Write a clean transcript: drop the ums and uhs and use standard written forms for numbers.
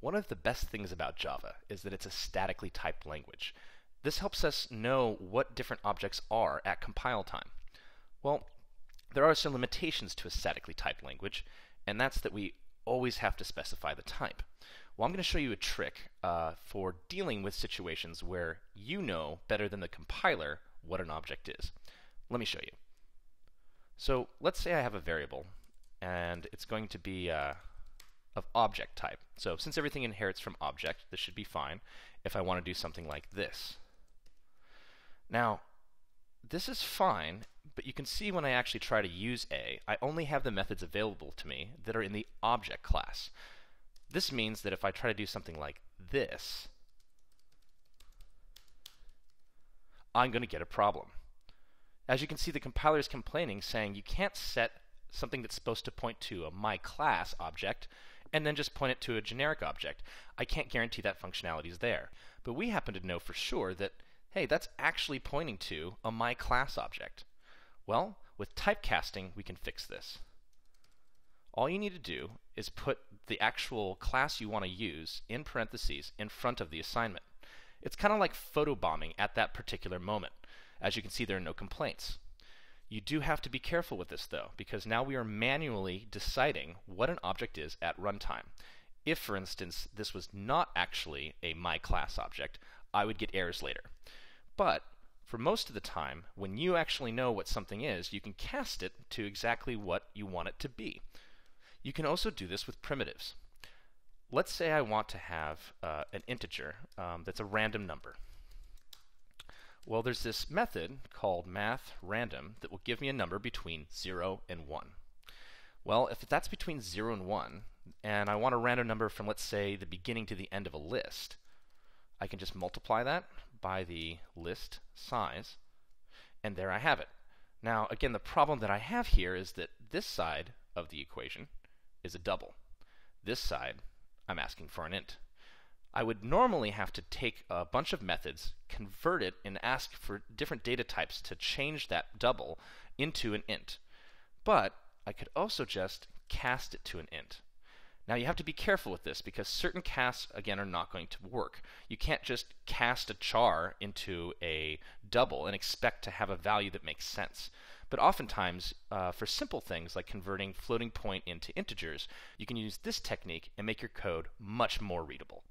One of the best things about Java is that it's a statically typed language. This helps us know what different objects are at compile time. Well, there are some limitations to a statically typed language, and that's that we always have to specify the type. Well, I'm going to show you a trick for dealing with situations where you know better than the compiler what an object is. Let me show you. So let's say I have a variable, and it's going to be of object type. So since everything inherits from object, this should be fine if I want to do something like this. Now, this is fine, but you can see when I actually try to use A, I only have the methods available to me that are in the object class. This means that if I try to do something like this, I'm going to get a problem. As you can see, the compiler is complaining, saying you can't set something that's supposed to point to a myClass object and then just point it to a generic object. I can't guarantee that functionality is there. But we happen to know for sure that, hey, that's actually pointing to a myClass object. Well, with typecasting, we can fix this. All you need to do is put the actual class you want to use in parentheses in front of the assignment. It's kind of like photobombing at that particular moment. As you can see, there are no complaints. You do have to be careful with this, though, because now we are manually deciding what an object is at runtime. If, for instance, this was not actually a myClass object, I would get errors later. But for most of the time, when you actually know what something is, you can cast it to exactly what you want it to be. You can also do this with primitives. Let's say I want to have an integer that's a random number. Well, there's this method called mathRandom that will give me a number between 0 and 1. Well, if that's between 0 and 1, and I want a random number from, let's say, the beginning to the end of a list, I can just multiply that by the list size, and there I have it. Now, again, the problem that I have here is that this side of the equation is a double. This side, I'm asking for an int. I would normally have to take a bunch of methods, convert it, and ask for different data types to change that double into an int. But I could also just cast it to an int. Now you have to be careful with this because certain casts, again, are not going to work. You can't just cast a char into a double and expect to have a value that makes sense. But oftentimes, for simple things like converting floating point into integers, you can use this technique and make your code much more readable.